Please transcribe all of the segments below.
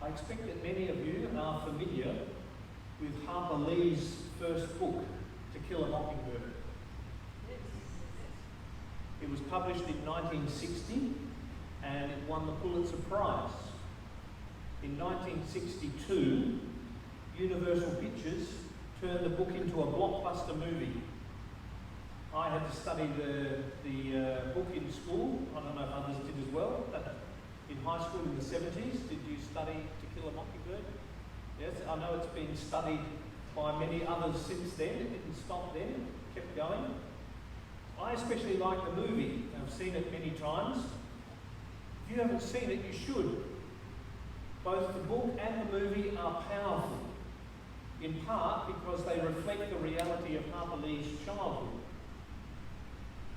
I expect that many of you are familiar with Harper Lee's first book, To Kill a Mockingbird. It was published in 1960 and it won the Pulitzer Prize. In 1962, Universal Pictures turned the book into a blockbuster movie. I had to study the book in school. I don't know if others did as well. In high school in the 70s, did you study To Kill a Mockingbird? Yes, I know it's been studied by many others since then. It didn't stop then, it kept going. I especially like the movie. I've seen it many times. If you haven't seen it, you should. Both the book and the movie are powerful, in part because they reflect the reality of Harper Lee's childhood.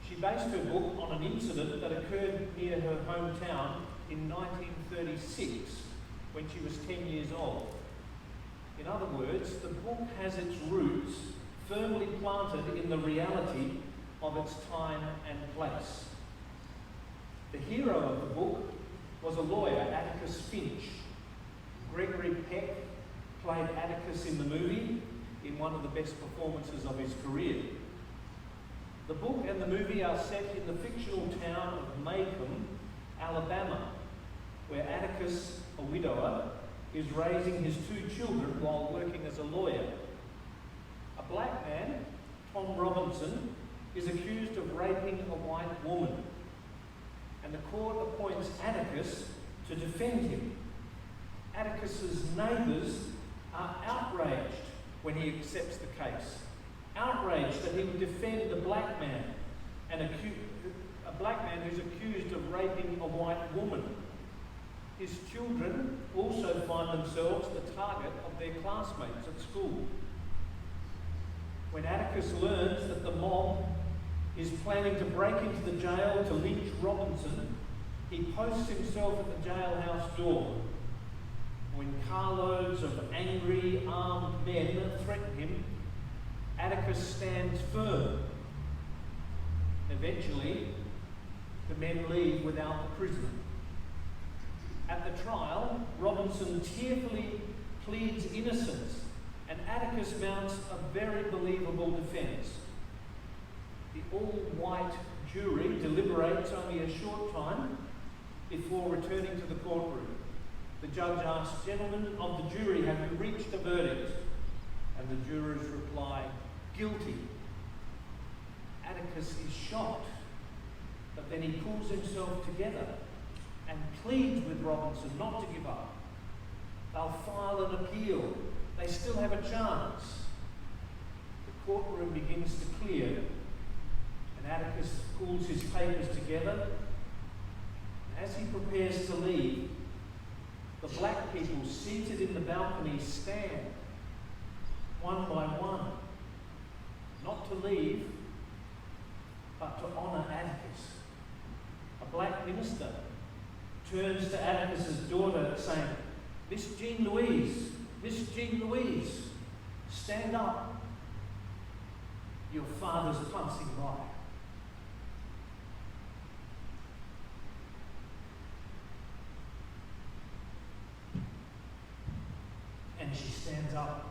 She based her book on an incident that occurred near her hometown in 1936, when she was 10 years old. In other words, the book has its roots firmly planted in the reality of its time and place. The hero of the book was a lawyer, Atticus Finch. Gregory Peck played Atticus in the movie in one of the best performances of his career. The book and the movie are set in the fictional town of Macomb, Alabama, where Atticus, a widower, is raising his 2 children while working as a lawyer. A black man, Tom Robinson, is accused of raping a white woman, and the court appoints Atticus to defend him. Atticus's neighbours are outraged when he accepts the case, outraged that he would defend a black man, a black man who's accused of raping a white woman. His children also find themselves the target of their classmates at school. When Atticus learns that the mob is planning to break into the jail to lynch Robinson, he posts himself at the jailhouse door. When carloads of angry, armed men threaten him, Atticus stands firm. Eventually, the men leave without the prisoner. At the trial, Robinson tearfully pleads innocence, and Atticus mounts a very believable defence. The all-white jury deliberates only a short time before returning to the courtroom. The judge asks, "Gentlemen of the jury, have you reached a verdict?" And the jurors reply, "Guilty." Atticus is shocked, but then he pulls himself together and pleads with Robinson not to give up. They'll file an appeal. They still have a chance. The courtroom begins to clear, and Atticus pulls his papers together. As he prepares to leave, the black people seated in the balcony stand, one by one, not to leave, but to honour Atticus. A black minister turns to Atticus's daughter saying, Miss Jean Louise, stand up. Your father's passing by." And she stands up.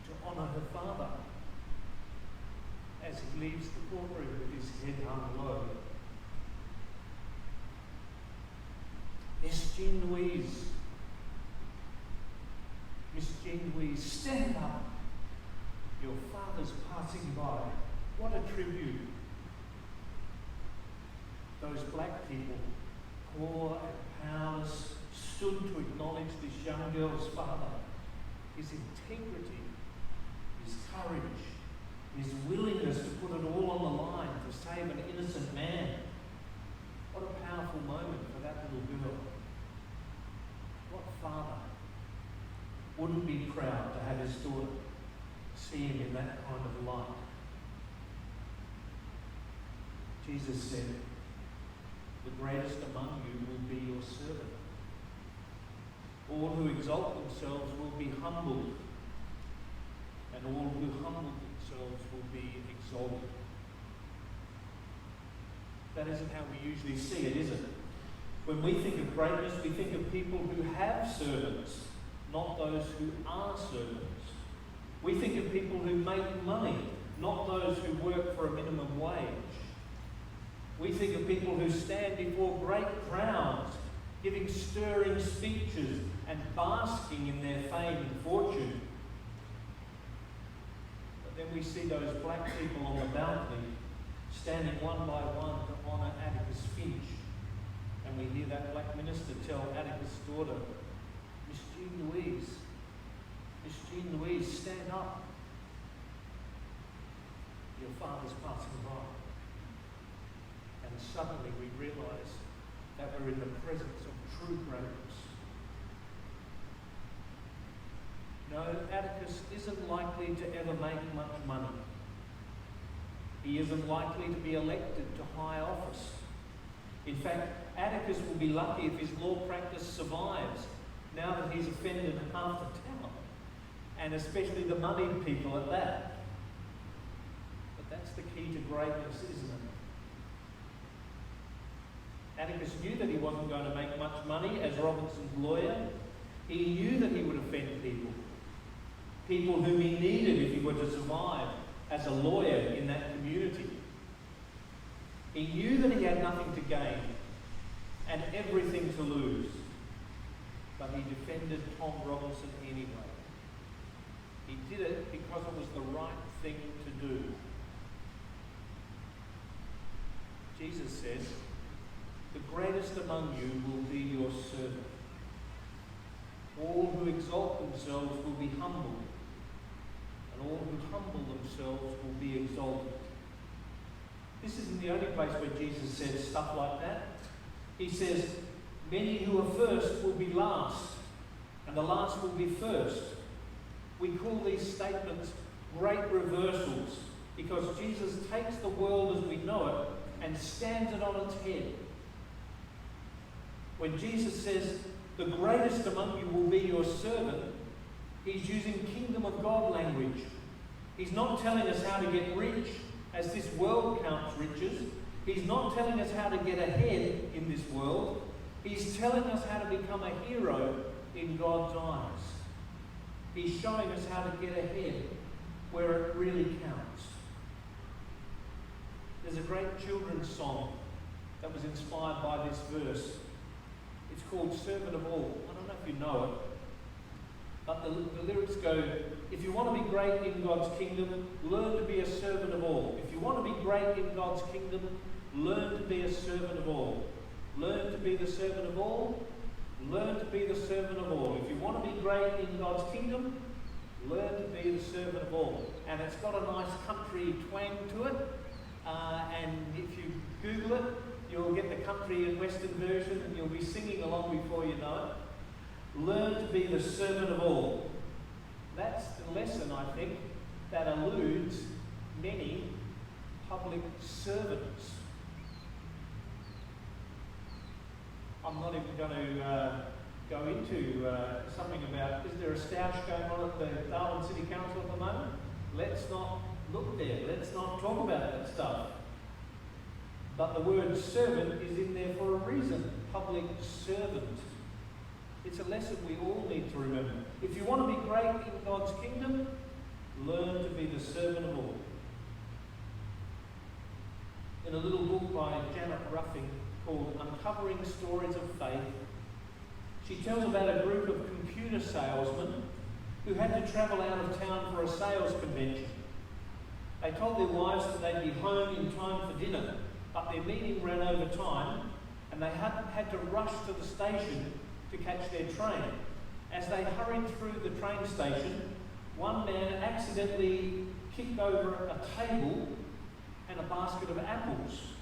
To honour her father as he leaves the courtroom with his head hung low. Miss Jean Louise, stand up. Your father's passing by. What a tribute. Those black people, poor and powerless, stood to acknowledge this young girl's father, his integrity, his courage, his willingness to put it all on the line to save an innocent man. What a powerful moment for that little girl. What father wouldn't be proud to have his daughter see him in that kind of light? Jesus said, "The greatest among you will be your servant. All who exalt themselves will be humbled, and all who humble themselves will be exalted." that isn't how we usually see it, is it? When we think of greatness, we think of people who have servants, not those who are servants. We think of people who make money, not those who work for a minimum wage. We think of people who stand before great crowds, giving stirring speeches and basking in their fame and fortune. But then we see those black people on the balcony standing one by one to honour Atticus Finch. And we hear that black minister tell Atticus' daughter, Miss Jean Louise, stand up. Your father's passing by. And suddenly we realise that we're in the presence of true greatness. No, Atticus isn't likely to ever make much money. He isn't likely to be elected to high office. In fact, Atticus will be lucky if his law practice survives now that he's offended half the town, and especially the moneyed people at that. But that's the key to greatness, isn't it? Atticus knew that he wasn't going to make much money as Robinson's lawyer. He knew that he would offend people whom he needed if he were to survive as a lawyer in that community. He knew that he had nothing to gain and everything to lose, but he defended Tom Robinson anyway. He did it because it was the right thing to do. Jesus says, "The greatest among you will be your servant. All who exalt themselves will be humbled, and all who humble themselves will be exalted." This isn't the only place where Jesus says stuff like that. He says, "Many who are first will be last, and the last will be first." We call these statements great reversals because Jesus takes the world as we know it and stands it on its head. When Jesus says, "The greatest among you will be your servant," he's using kingdom of God language. He's not telling us how to get rich as this world counts riches. He's not telling us how to get ahead in this world. He's telling us how to become a hero in God's eyes. He's showing us how to get ahead where it really counts. There's a great children's song that was inspired by this verse. It's called Servant of All. I don't know if you know it, but the lyrics go, "If you want to be great in God's kingdom, learn to be a servant of all. If you want to be great in God's kingdom, learn to be a servant of all. Learn to be the servant of all. Learn to be the servant of all. If you want to be great in God's kingdom, learn to be the servant of all." And it's got a nice country twang to it. And if you Google it, you'll get the country and western version and you'll be singing along before you know it. Learn to be the servant of all. That's the lesson, I think, that eludes many public servants. I'm not even going to go into something about, is there a stoush going on at the Darwin City Council at the moment? Let's not look there. Let's not talk about that stuff. But the word servant is in there for a reason. Public servant. It's a lesson we all need to remember. If you want to be great in God's kingdom, learn to be the servant of all. In a little book by Janet Ruffing called Uncovering Stories of Faith, she tells about a group of computer salesmen who had to travel out of town for a sales convention. They told their wives that they'd be home in time for dinner, but their meeting ran over time and they had to rush to the station to catch their train. As they hurried through the train station, one man accidentally kicked over a table and a basket of apples.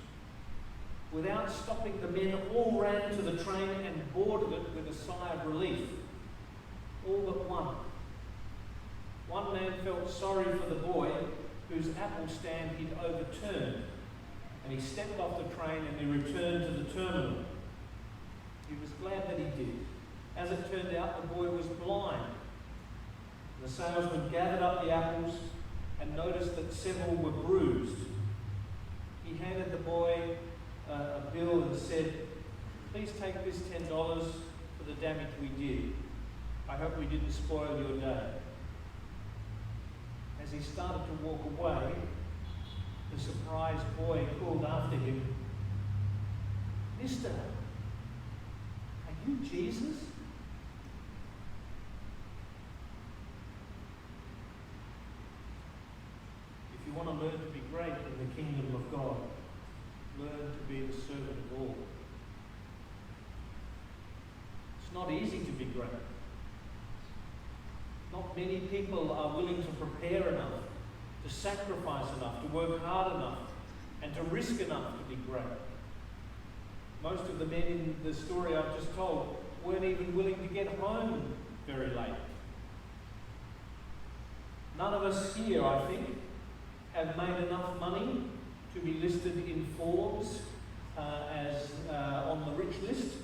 Without stopping, the men all ran to the train and boarded it with a sigh of relief. All but one. One man felt sorry for the boy whose apple stand he'd overturned, and he stepped off the train and he returned to the terminal. He was glad that he did. As it turned out, the boy was blind. The salesman gathered up the apples and noticed that several were bruised. He handed the boy a bill and said, "Please take this $10 for the damage we did. I hope we didn't spoil your day." As he started to walk away, the surprised boy called after him, "Mister, are you Jesus?" If you want to learn to be great in the kingdom of God, learn to be the servant of all. It's not easy to be great. Not many people are willing to prepare enough, to sacrifice enough, to work hard enough, and to risk enough to be great. Most of the men in the story I've just told weren't even willing to get home very late. None of us here, I think, have made enough money to be listed in Forbes as on the rich list.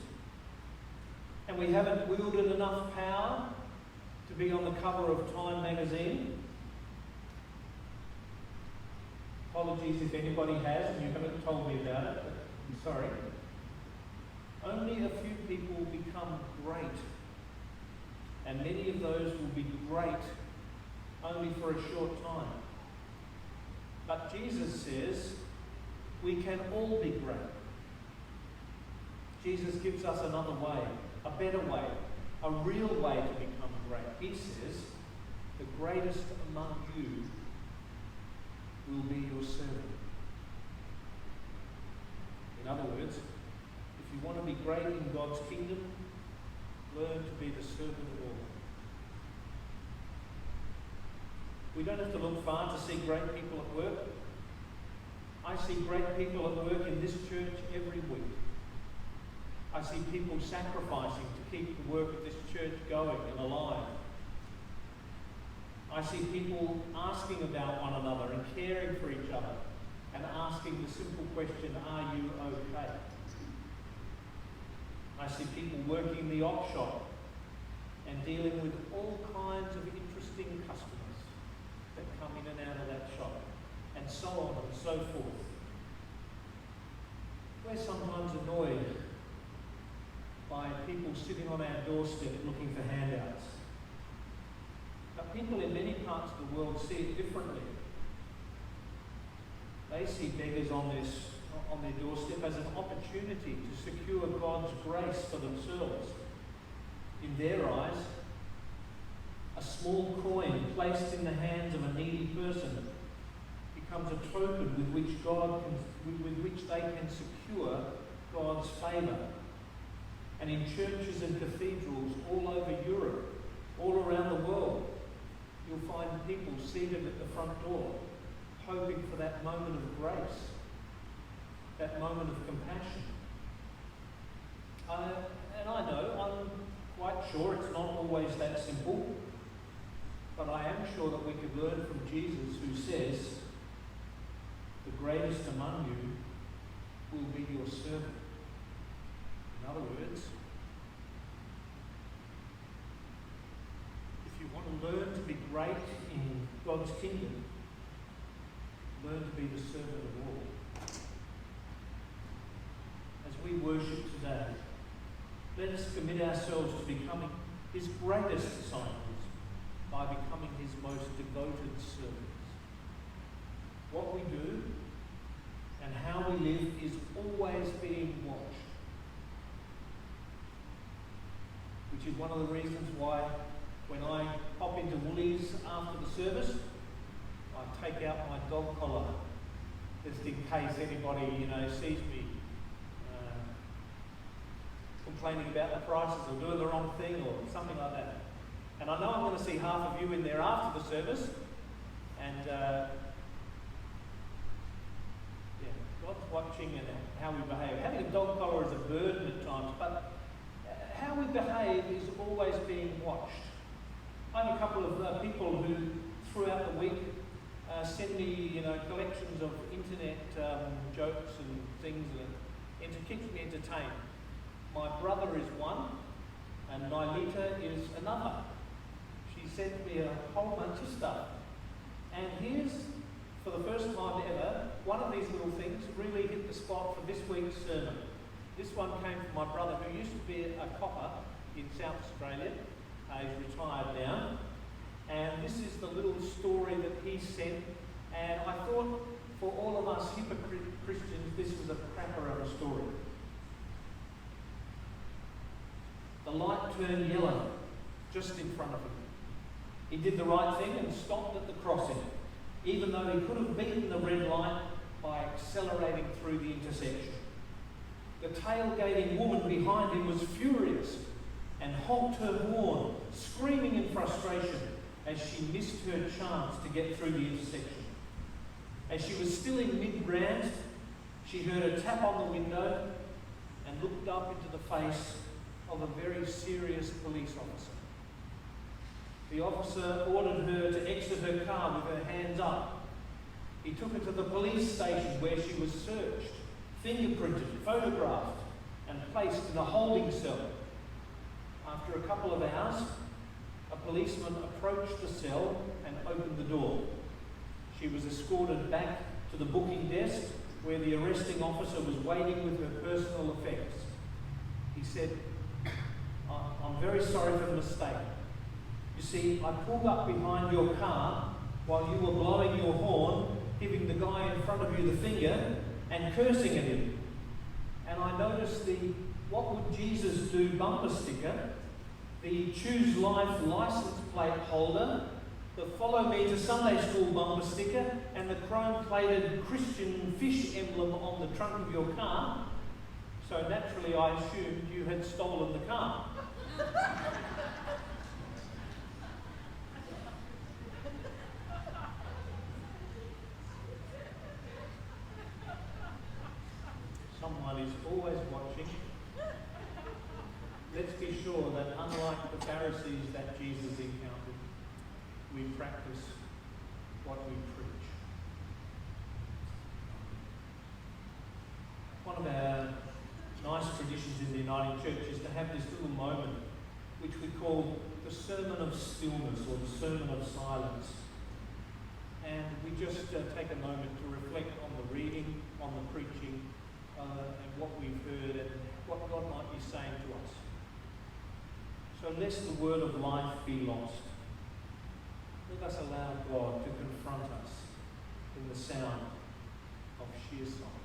And we haven't wielded enough power to be on the cover of Time magazine. Apologies if anybody has and you haven't told me about it, but I'm sorry. Only a few people become great, and many of those will be great only for a short time. But Jesus says we can all be great. Jesus gives us another way, a better way, a real way to become great. He says, "The greatest among you will be your servant." In other words, if you want to be great in God's kingdom, learn to be the servant of all. We don't have to look far to see great people at work. I see great people at work in this church every week. I see people sacrificing to keep the work of this church going and alive. I see people asking about one another and caring for each other and asking the simple question, "Are you okay?" I see people working in the op shop and dealing with all kinds of interesting customers that come in and out of that shop, and so on and so forth. We're sometimes annoyed by people sitting on our doorstep looking for handouts. But people in many parts of the world see it differently. They see beggars on their doorstep as an opportunity to secure God's grace for themselves. In their eyes, a small coin placed in the hands of a needy person becomes a token with which they can secure God's favour. And in churches and cathedrals all over Europe, all around the world, you'll find people seated at the front door, hoping for that moment of grace, that moment of compassion. And I know, I'm quite sure it's not always that simple, but I am sure that we could learn from Jesus, who says, "The greatest among you will be your servant." In other words, if you want to learn to be great in God's kingdom, learn to be the servant of all. As we worship today, let us commit ourselves to becoming His greatest disciples by becoming His most devoted servants. What we do and how we live is always being watched. Which is one of the reasons why when I pop into Woolies after the service, I take out my dog collar just in case anybody, sees me complaining about the prices or doing the wrong thing or something like that. And I know I'm going to see half of you in there after the service, and God's watching and how we behave. Having a dog collar is a burden at times, but how we behave is always being watched. I have a couple of people who, throughout the week, send me, collections of internet jokes and things and to keep me entertained. My brother is one, and Nilita is another. She sent me a whole bunch of stuff. And here's for the first time ever, one of these little things really hit the spot for this week's sermon. This one came from my brother, who used to be a copper in South Australia. He's retired now. And this is the little story that he sent. And I thought, for all of us hypocrite Christians, this was a cracker of a story. The light turned yellow just in front of him. He did the right thing and stopped at the crossing, even though he could have beaten the red light by accelerating through the intersection. The tailgating woman behind him was furious and honked her horn, screaming in frustration as she missed her chance to get through the intersection. As she was still in mid-rant, she heard a tap on the window and looked up into the face of a very serious police officer. The officer ordered her to exit her car with her hands up. He took her to the police station where she was searched, fingerprinted, photographed, and placed in a holding cell. After a couple of hours, a policeman approached the cell and opened the door. She was escorted back to the booking desk where the arresting officer was waiting with her personal effects. He said, "I'm very sorry for the mistake. You see, I pulled up behind your car while you were blowing your horn, giving the guy in front of you the finger and cursing at him. And I noticed the 'What would Jesus do' bumper sticker, the 'Choose Life' license plate holder, the 'Follow Me to Sunday School' bumper sticker, and the chrome-plated Christian fish emblem on the trunk of your car. So naturally I assumed you had stolen the car." Someone is always watching. Let's be sure that unlike the Pharisees that Jesus encountered, we practice what we preach. One of our nice traditions in the Uniting Church is to have this little moment which we call the Sermon of Stillness or the Sermon of Silence. And we just take a moment to reflect on the reading, on the preaching, and what we've heard and what God might be saying to us. So lest the word of life be lost, let us allow God to confront us in the sound of sheer silence.